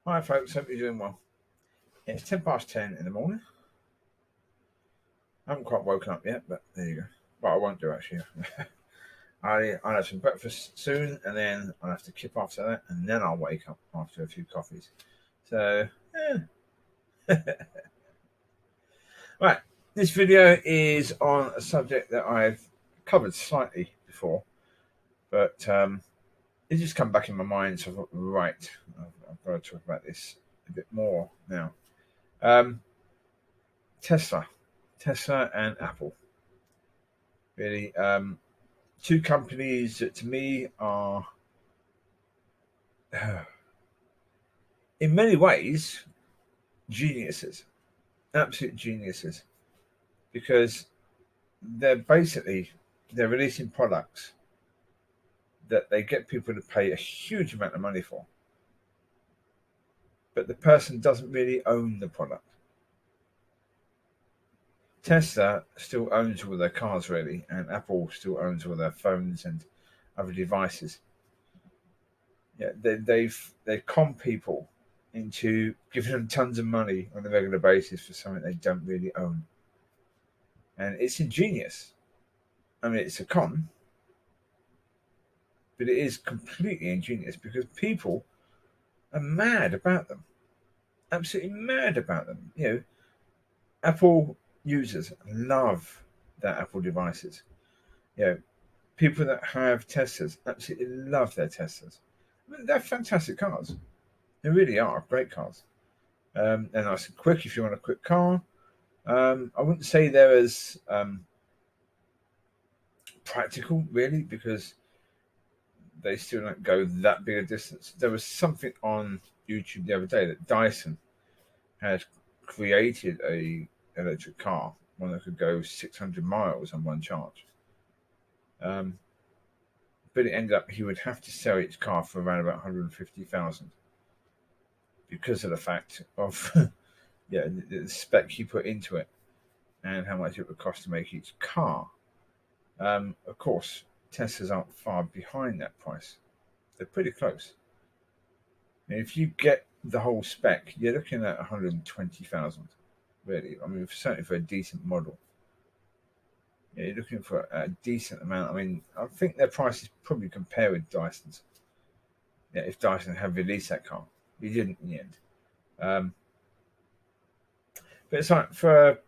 Hi folks, hope you're doing well. It's 10 past 10 in the morning. I haven't quite woken up yet, but there you go. Well, I won't do actually. I'll have some breakfast soon, and then I'll have to kip after that, and then I'll wake up after a few coffees. So, right, this video is on a subject that I've covered slightly before, but it just come back in my mind. So I thought, right, I've got to talk about this a bit more now. Tesla and Apple. Really, two companies that to me are, in many ways, geniuses, absolute geniuses, because they're releasing products that they get people to pay a huge amount of money for, but the person doesn't really own the product. Tesla still owns all their cars, really, and Apple still owns all their phones and other devices. Yeah, they con people into giving them tons of money on a regular basis for something they don't really own, and it's ingenious. I mean, it's a con, but it is completely ingenious because people are mad about them, absolutely mad about them. Apple users love their Apple devices. People that have Teslas absolutely love their Teslas. I mean, they're fantastic cars. They really are great cars. They're nice and quick if you want a quick car. I wouldn't say they're as practical, really, because they still don't go that big a distance. There was something on YouTube the other day that Dyson had created a electric car, one that could go 600 miles on one charge. But it ended up he would have to sell its car for around about 150,000 because of the fact of the spec he put into it and how much it would cost to make each car. Of course, Teslas aren't far behind that price. They're pretty close. And if you get the whole spec, you're looking at 120,000. Really, I mean, certainly for a decent model. You're looking for a decent amount. I mean, I think their price is probably compared with Dyson's. If Dyson had released that car, he didn't in the end. But it's like for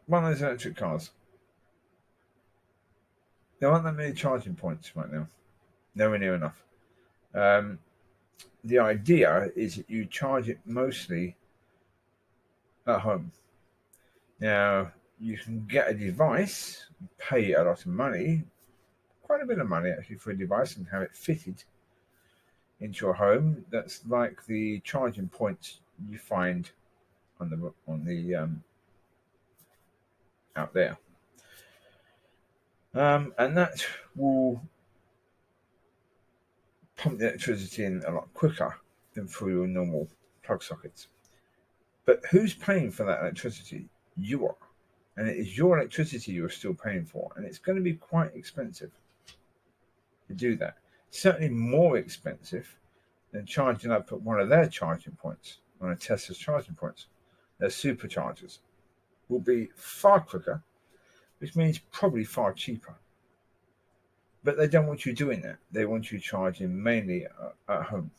one of those electric cars. There aren't that many charging points right now. Nowhere near enough. The idea is that you charge it mostly at home. Now, you can get a device, pay a lot of money, quite a bit of money actually, for a device and have it fitted into your home. That's like the charging points you find on the out there, and that will pump the electricity in a lot quicker than through your normal plug sockets. But who's paying for that electricity? You are. And it is your electricity you're still paying for. And it's going to be quite expensive to do that. Certainly more expensive than charging up at one of their charging points, one of Tesla's charging points. Their superchargers will be far quicker, which means probably far cheaper. But they don't want you doing that. They want you charging mainly at home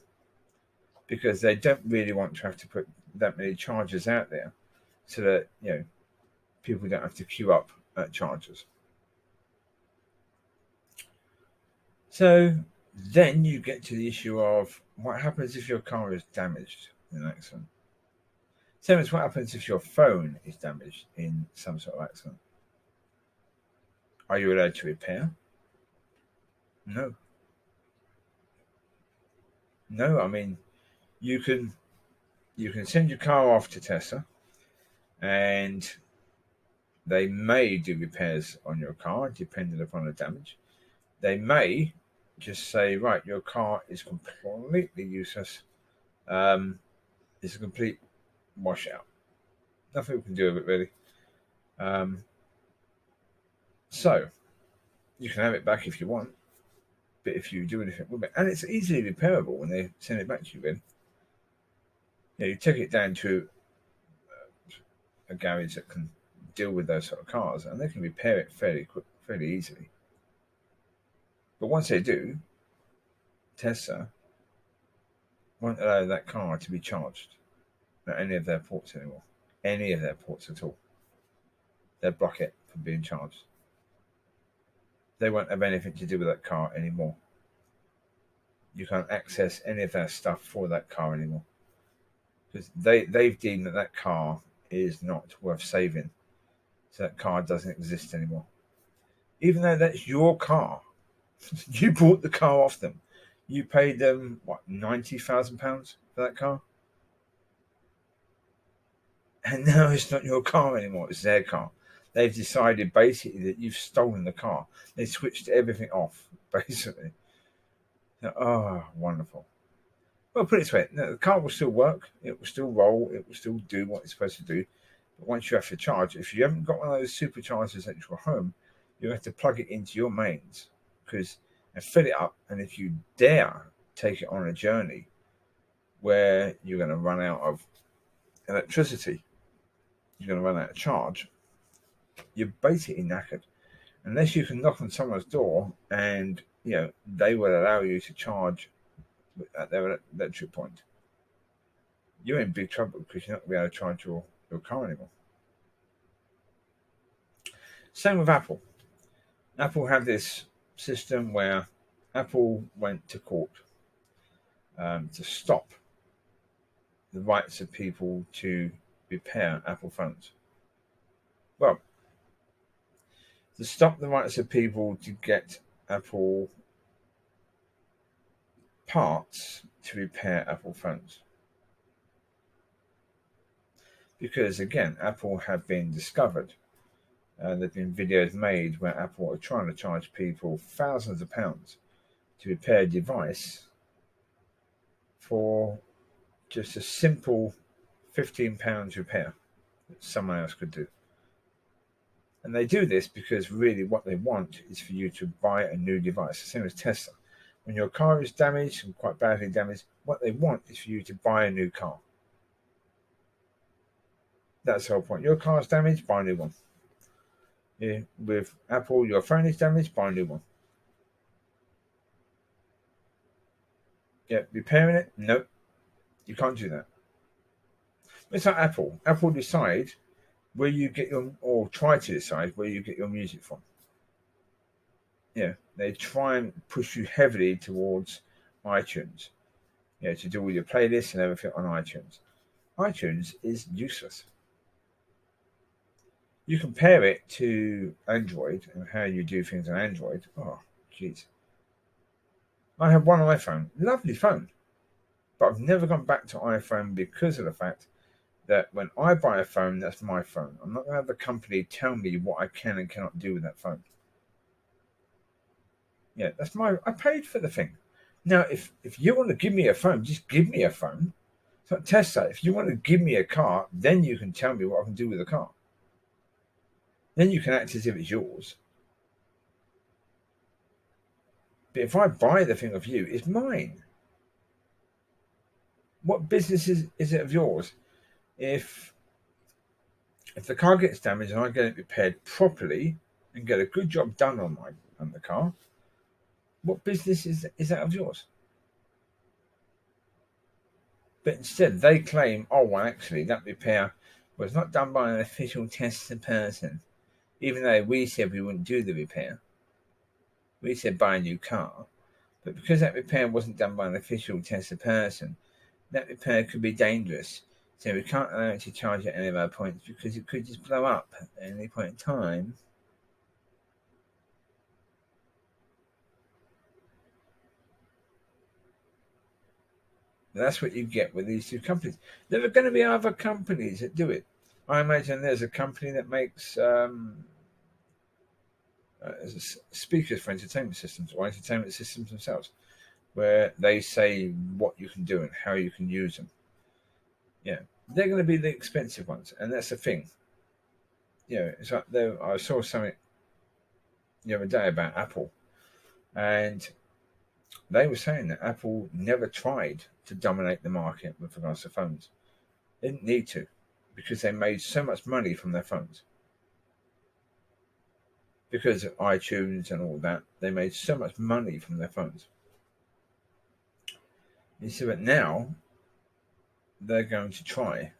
because they don't really want to have to put that many chargers out there so that, people don't have to queue up at chargers. So then you get to the issue of what happens if your car is damaged in an accident. Same as what happens if your phone is damaged in some sort of accident. Are you allowed to repair? No. No, I mean, you can send your car off to Tesla and they may do repairs on your car depending upon the damage. They may just say, right, your car is completely useless. It's a complete washout. Nothing we can do with it, really. So you can have it back if you want. But if you do anything with it, and it's easily repairable when they send it back to you, then you take it down to a garage that can deal with those sort of cars, and they can repair it fairly easily. But once they do, Tesla won't allow that car to be charged at any of their ports anymore. Any of their ports at all. They'll block it from being charged. They won't have anything to do with that car anymore. You can't access any of that stuff for that car anymore. Because they've deemed that car is not worth saving. So that car doesn't exist anymore. Even though that's your car. You bought the car off them. You paid them, what, £90,000 for that car? And now it's not your car anymore, it's their car. They've decided basically that you've stolen the car. They switched everything off, basically. Oh, wonderful. Well, put it this way, the car will still work, it will still roll, it will still do what it's supposed to do. But once you have to charge, if you haven't got one of those superchargers at your home, you have to plug it into your mains and fill it up. And if you dare take it on a journey where you're going to run out of electricity, you're going to run out of charge, you're basically knackered. Unless you can knock on someone's door and they will allow you to charge at their electric point, you're in big trouble because you're not going to be able to charge your car anymore. Same with Apple. Apple had this system where Apple went to court to stop the rights of people to repair Apple phones. Well, to stop the rights of people to get Apple parts to repair Apple phones. Because again, Apple have been discovered. There have been videos made where Apple are trying to charge people thousands of pounds to repair a device for just a simple £15 repair that someone else could do. And they do this because really what they want is for you to buy a new device. The same as Tesla. When your car is damaged and quite badly damaged, what they want is for you to buy a new car. That's the whole point. Your car's damaged, buy a new one. With Apple, your phone is damaged, buy a new one. Repairing it? Nope. You can't do that. It's like Apple. Apple decide where you get or try to decide where you get your music from. They try and push you heavily towards iTunes. To do all your playlists and everything on iTunes. iTunes is useless. You compare it to Android and how you do things on Android. Oh, jeez. I have one iPhone. Lovely phone. But I've never gone back to iPhone because of the fact that when I buy a phone, that's my phone. I'm not going to have the company tell me what I can and cannot do with that phone. That's I paid for the thing. Now, if you want to give me a phone, just give me a phone. It's like Tesla. If you want to give me a car, then you can tell me what I can do with the car. Then you can act as if it's yours. But if I buy the thing of you, it's mine. What business is it of yours? If the car gets damaged and I get it repaired properly and get a good job done on the car, what business is that of yours? But instead they claim, actually that repair was not done by an official tested person. Even though we said we wouldn't do the repair. We said buy a new car. But because that repair wasn't done by an official tested person, that repair could be dangerous. So we can't allow it to charge at any of our points because it could just blow up at any point in time. That's what you get with these two companies. There are going to be other companies that do it. I imagine there's a company that makes speakers for entertainment systems or entertainment systems themselves, where they say what you can do and how you can use them. They're going to be the expensive ones, and that's the thing. It's like I saw something the other day about Apple, and they were saying that Apple never tried to dominate the market with regards to phones. They didn't need to, because they made so much money from their phones. Because of iTunes and all that, they made so much money from their phones. You see, but now they're going to try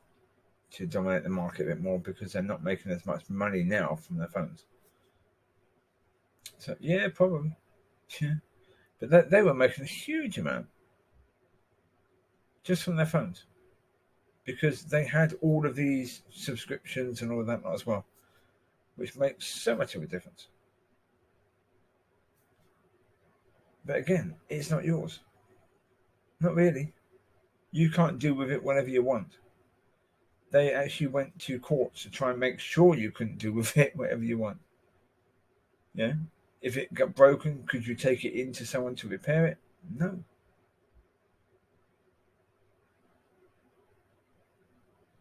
to dominate the market a bit more because they're not making as much money now from their phones. So yeah, probably. Yeah. But they were making a huge amount just from their phones because they had all of these subscriptions and all of that as well, which makes so much of a difference. But again, it's not yours. Not really. You can't do with it whatever you want. They actually went to courts to try and make sure you couldn't do with it whatever you want. Yeah? If it got broken, could you take it into someone to repair it? No.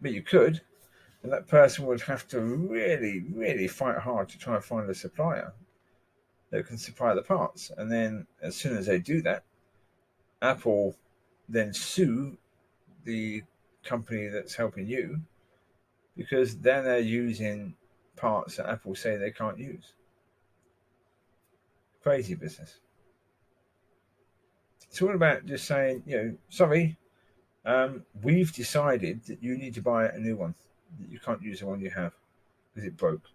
But you could, and that person would have to really, really fight hard to try and find a supplier that can supply the parts. And then as soon as they do that, Apple then sue the company that's helping you because then they're using parts that Apple say they can't use. Crazy business. It's all about just saying, sorry, we've decided that you need to buy a new one. That you can't use the one you have because it broke.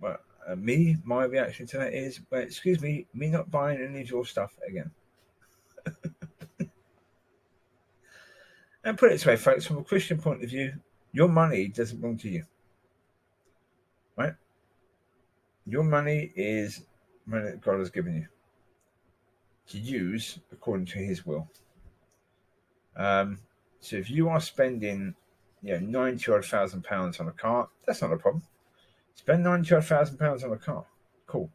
Well, my reaction to that is, well, excuse me not buying any of your stuff again. And put it this way, folks, from a Christian point of view, your money doesn't belong to you. Right? Your money is money that God has given you to use according to his will. So if you are spending, £90,000 on a car, that's not a problem. Spend £90,000 on a car. Cool.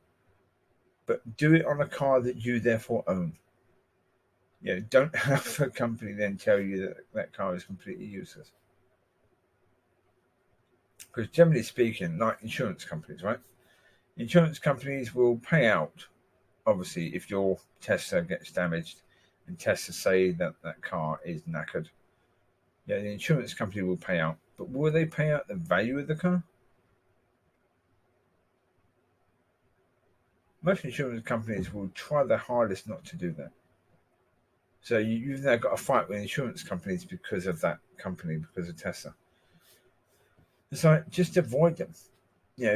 But do it on a car that you therefore own. Don't have a company then tell you that that car is completely useless. Because generally speaking, like insurance companies, right? Insurance companies will pay out, obviously, if your Tesla gets damaged and Tesla say that that car is knackered. Yeah, the insurance company will pay out. But will they pay out the value of the car? Most insurance companies will try their hardest not to do that. So you've now got a fight with insurance companies because of that company, because of Tesla. It's like, just avoid them.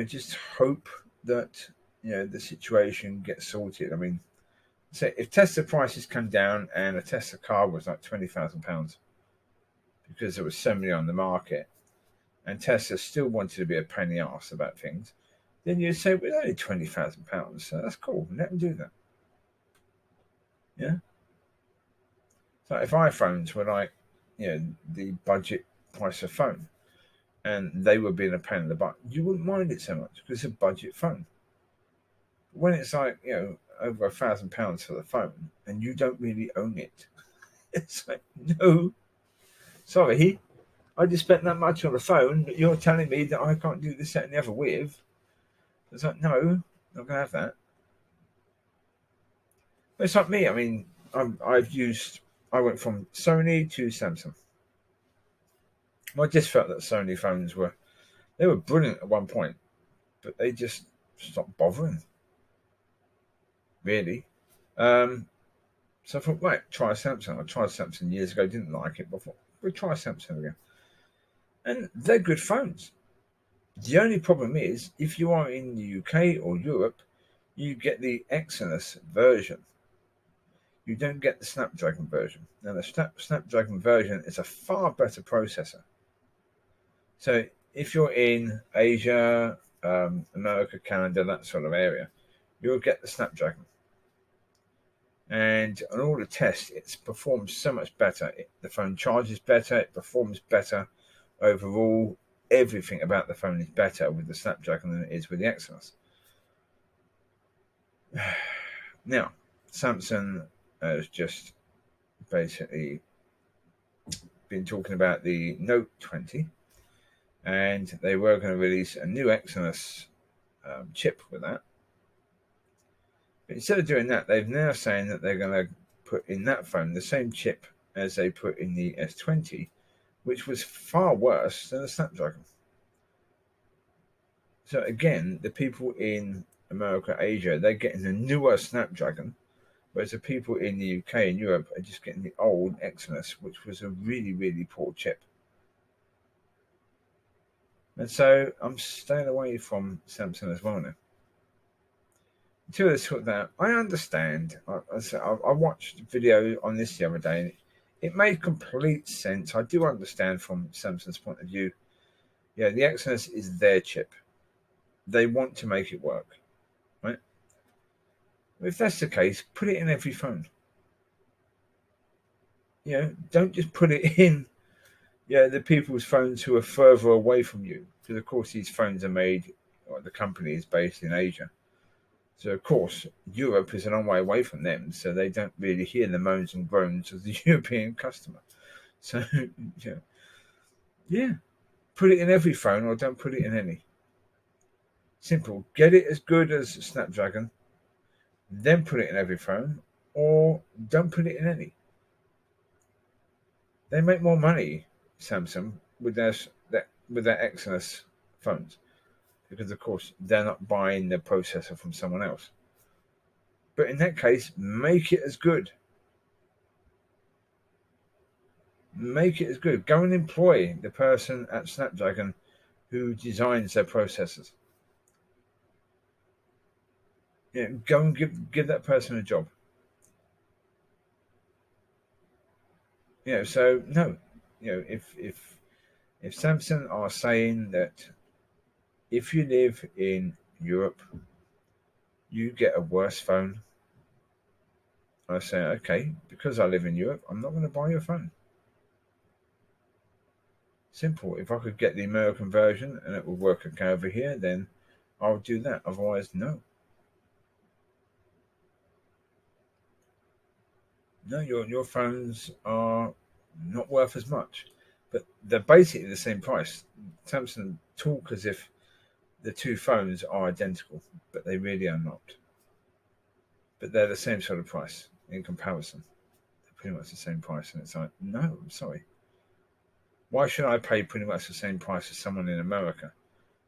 Just hope that, the situation gets sorted. I mean, say if Tesla prices come down and a Tesla car was like £20,000 because there was so many on the market and Tesla still wanted to be a pain in the arse about things, then you'd say, well, only £20,000, so that's cool. Let them do that. Yeah. So if iPhones were like, the budget price of phone, and they were being a pain in the butt, you wouldn't mind it so much because it's a budget phone. But when it's like, over £1,000 for the phone, and you don't really own it, it's like, no, sorry, I just spent that much on the phone, but you're telling me that I can't do this, that, and the other with. It's like, no, I'm not going to have that. But it's like me. I mean, I went from Sony to Samsung. I just felt that Sony phones were brilliant at one point, but they just stopped bothering. Really. So I thought, right, try Samsung. I tried Samsung years ago, didn't like it, but I thought, we'll try Samsung again. And they're good phones. The only problem is, if you are in the UK or Europe, you get the Exynos version. You don't get the Snapdragon version. Now, the Snapdragon version is a far better processor. So if you're in Asia, America, Canada, that sort of area, you'll get the Snapdragon. And on all the tests, it performs so much better. The phone charges better. It performs better overall. Everything about the phone is better with the Snapdragon than it is with the Exynos. Now, Samsung has just basically been talking about the Note 20, and they were going to release a new Exynos chip with that. But instead of doing that, they've now saying that they're going to put in that phone the same chip as they put in the S20, which was far worse than the Snapdragon. So again, the people in America, Asia, they're getting the newer Snapdragon, whereas the people in the UK and Europe are just getting the old Exynos, which was a really, really poor chip. And so I'm staying away from Samsung as well now. Until they sort that out, I understand. I watched a video on this the other day, and it made complete sense. I do understand from Samsung's point of view. Yeah, the Exynos is their chip. They want to make it work, right? If that's the case, put it in every phone. Don't just put it in the people's phones who are further away from you. Because, of course, these phones are made, or the company is based in Asia. So, of course, Europe is a long way away from them, so they don't really hear the moans and groans of the European customer. So, put it in every phone or don't put it in any. Simple. Get it as good as Snapdragon, then put it in every phone, or don't put it in any. They make more money, Samsung, with their Exynos phones, because of course they're not buying the processor from someone else. But in that case, make it as good. Make it as good. Go and employ the person at Snapdragon who designs their processors. Go and give that person a job. So no, if Samsung are saying that if you live in Europe, you get a worse phone, I say, okay, because I live in Europe, I'm not going to buy your phone. Simple. If I could get the American version and it would work okay over here, then I'll do that. Otherwise, no. No, your phones are not worth as much, but they're basically the same price. Samsung talk as if the two phones are identical, but they really are not. But they're the same sort of price in comparison. They're pretty much the same price, and it's like, no, I'm sorry. Why should I pay pretty much the same price as someone in America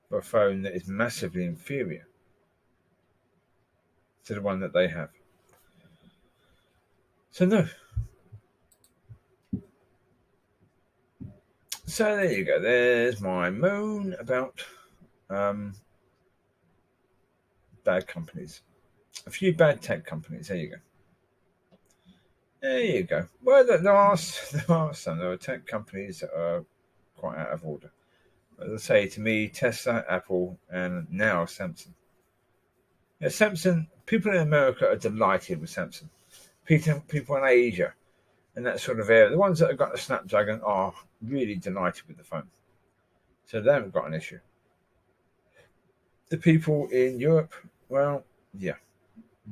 for a phone that is massively inferior to the one that they have? So no. So there you go. There's my moan about bad companies. A few bad tech companies. There you go. There you go. Well, there are some. There are tech companies that are quite out of order. As I say, to me, Tesla, Apple, and now Samsung. Samsung, people in America are delighted with Samsung. People in Asia and that sort of area, the ones that have got the Snapdragon are really delighted with the phone. So they haven't got an issue. The people in Europe, well, yeah,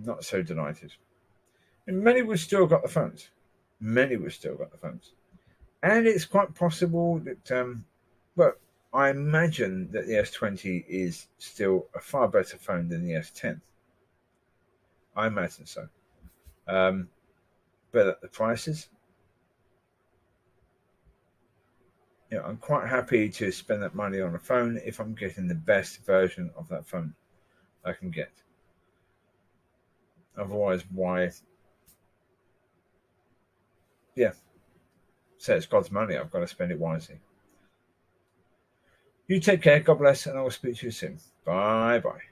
not so delighted. And many would still got the phones. And it's quite possible that, I imagine that the S20 is still a far better phone than the S10. I imagine so. But at the prices, I'm quite happy to spend that money on a phone if I'm getting the best version of that phone I can get. Otherwise, why? Yeah. So it's God's money. I've got to spend it wisely. You take care. God bless, and I will speak to you soon. Bye bye.